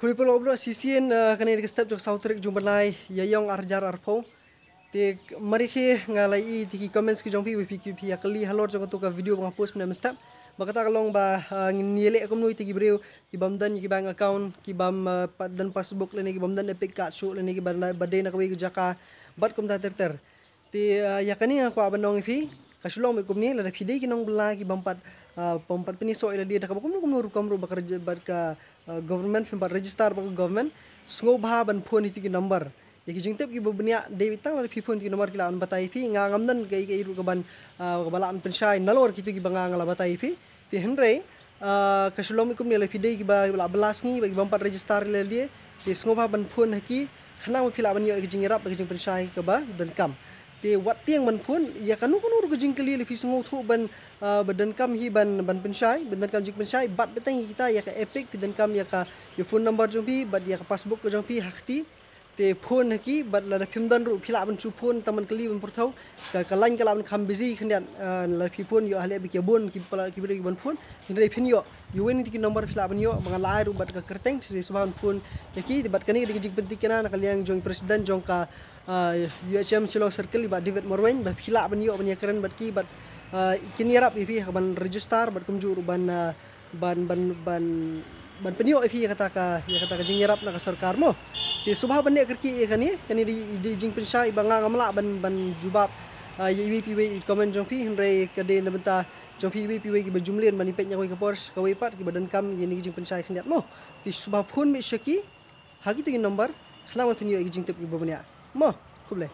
Kuripul obro sisien kani di step jok sautrik jumbalai yayong arjar arpo. Ti marihi ngalai ti comments ki jongpi pi akali halor jong tu ka video bang post mena step. Makata kalong ba niele akom nui ti gibreu ki bamdan ki bank account ki bam dan passbook leni ki bamdan epic card show leni ki badai na kawi jaka bat kum ta ter. Ti yakani aku abanong pi kasulong kum ni la pidai ki nong bela ki bampat pempat peniso ila dia dak kum ru bakarja ka government pempat register bak government sngo bha ban phone iti ki number yaki jingtep ki bobnya de tang la phone ti nomor kila an batai pi ngangam dan kai ru ka ban bala an penshai nalor ki tu ki banga ngala batai pi ti henre kasulong kum ni la pidai ki ba belas ni bagi bampat register ila dia ti sngo bha ban phone haki khana mo phila ban yo ki jingrap ki jing penshai ka ba dan kam ti wat tiang ban pun ya kanu ru jing kali le pisngo thu ban badan kam hi ban penshai badan kam jing penshai bat betang kita ya ka epic badan kam ya ka your phone number jompi bat ya ka passbook jompi hakti te phone haki bat la phimdan ru phila ban chu phone taman kali ban porthau ka lain kala ban kham busy khndian la phi phone yo hale bi ke bon ki pala ki ban phone hindai phin yo you wen ti number phila ban yo mangalai ru bat ka kerteng se subhan phone yaki bat kani di jing penting kana kaliang jong presiden jong ka UHM Chilo Circle ba David Morwen ba phila ban yo ban ya keren bat ki bat kini rap ipi ban register bat kumjur ban penio ipi kata ka jing rap na ka sarkar mo ti subha ban ne kerki kani di jing pensai banga ngamla ban jubab ipi we comment jong pi hendre kade na benta jong pi ipi we ki bajumlien ban ipet nya ko ka pors ka we pat ki badan kam yeni jing pensai khndiat mo ti subha phone mi shaki hagi ti number khla ma penio jing tep ki bobnya mo kuble